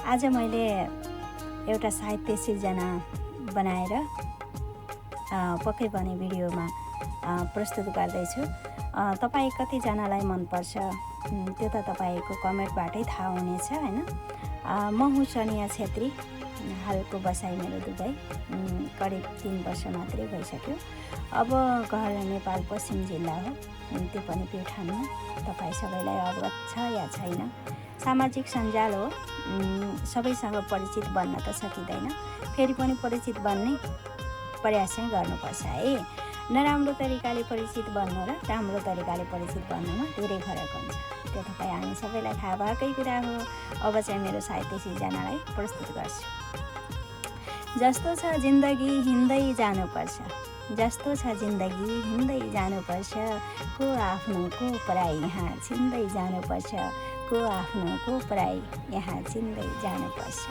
आज मैले एउटा साहित्य सिर्जना बनाएर पक्कै पनि भिडियोमा प्रस्तुत गर्दैछु। तपाईँ कतिजनालाई मनपर्छ त्यो त तपाईँको कमेन्टबाटै थाहा हुनेछ हैन। म हुँ सनिया छेत्री। हालको बसाइ मेरो दुबई करिब 3 वर्ष मात्रै भइसक्यो। अब घर नेपाल पश्चिम जिल्ला हो, त्यो पनि प्युठानमा। तपाईँ सबैलाई अवगत छ या छैन, सामाजिक सञ्जाल हो, सबैसँग परिचित बन्न त सकिँदैन, फेरि पनि परिचित बन्ने प्रयास चाहिँ गर्नुपर्छ है। नराम्रो तरिकाले परिचित बन्नु र राम्रो तरिकाले परिचित बन्नुमा धेरै फरक हुन्छ, त्यो तपाईँ हामी सबैलाई थाहा भएकै कुरा हो। अब चाहिँ मेरो साहित्य सिर्जनालाई प्रस्तुत गर्छु। जस्तो छ जिन्दगी हिँड्दै जानुपर्छ, जस्तो छ जिन्दगी हिँड्दै जानुपर्छ, को आफ्नो को पराई यहाँ छिन्दै जानुपर्छ, को आफ्नो को पराई यहाँ छिन्दै जानुपर्छ।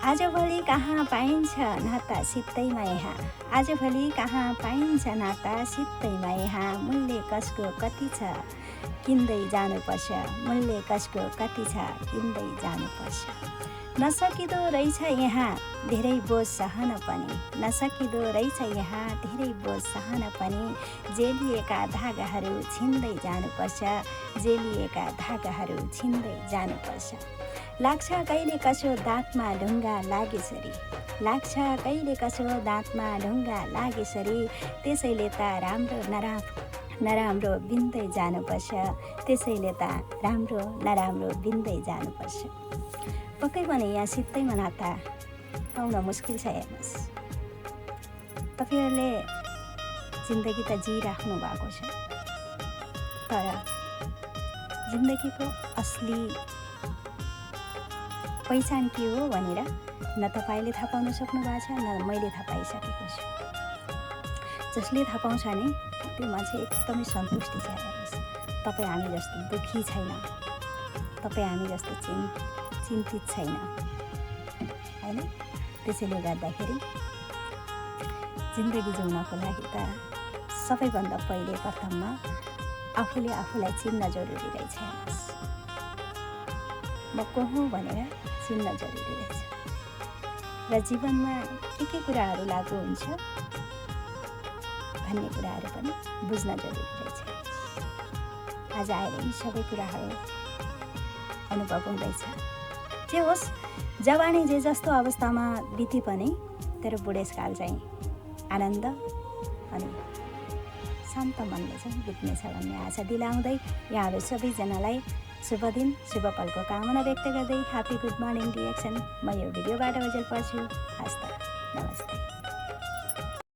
आजभोलि कहाँ पाइन्छ नाता सित्तैमा यहाँ, आजभोलि कहाँ पाइन्छ नाता सित्तैमा यहाँ, मूल्य कसको कति छ किन्दै जानुपर्छ, मूल्य कसको कति छ किन्दै जानुपर्छ। नसकिदो रहेछ यहाँ धेरै बोझ सहन पनि, नसकिदो रहेछ यहाँ धेरै बोझ सहन पनि, जेलिएका धागाहरू छिन्दै जानुपर्छ, जेलिएका धागाहरू छिन्दै जानुपर्छ। लाग्छ कहिले कसो दाँतमा ढुङ्गा लागेसरी, लाग्छ कहिले कसो दाँतमा ढुङ्गा लागेसरी, त्यसैले त राम्रो नराम्रो बिन्दै जानुपर्छ, त्यसैले त राम्रो नराम्रो बिन्दै जानुपर्छ। पक्कै पनि यहाँ सित्तैमा नाता पाउन मुस्किल छ। हेर्नुहोस्, तपाईँहरूले जिन्दगी त जिराख्नु भएको छ, तर जिन्दगीको असली पहिचान के हो भनेर न तपाईँले थाहा पाउन सक्नु भएको छ, न मैले थाहा पाइसकेको छु। जसले थाहा पाउँछ नि त्यो मान्छे एकदमै सन्तुष्टि छ। हेर्नुहोस्, तपाईँ हामी जस्तो दुःखी छैन, तपाईँ हामी जस्तो चिन्तित छैन हैन। त्यसैले गर्दाखेरि जिन्दगी जिउनको लागि त सबैभन्दा पहिले प्रथममा आफूले आफूलाई चिन्न जरुरी रहेछ। हेर्नुहोस्, म को हुँ भनेर चिन्न जरुरी रहेछ, र जीवनमा के कुराहरू लागु हुन्छ भन्ने कुराहरू पनि बुझ्न जरुरी रहेछ। आज आएर यी सबै कुराहरू अनुभव हुँदैछ। जे होस्, जवानी जे जस्तो अवस्थामा बिते पनि तर बुढेसकाल चाहिँ आनन्द अनि शान्त मनले चाहिँ बित्नेछ भन्ने आशा दिलाउँदै यहाँहरू सबैजनालाई शुभ दिन शुभ पलको कामना व्यक्त गर्दै ह्यापी गुड मर्निङ रिएक्सन म यो भिडियोबाट ओजेल पर्छु। हस्त नमस्ते।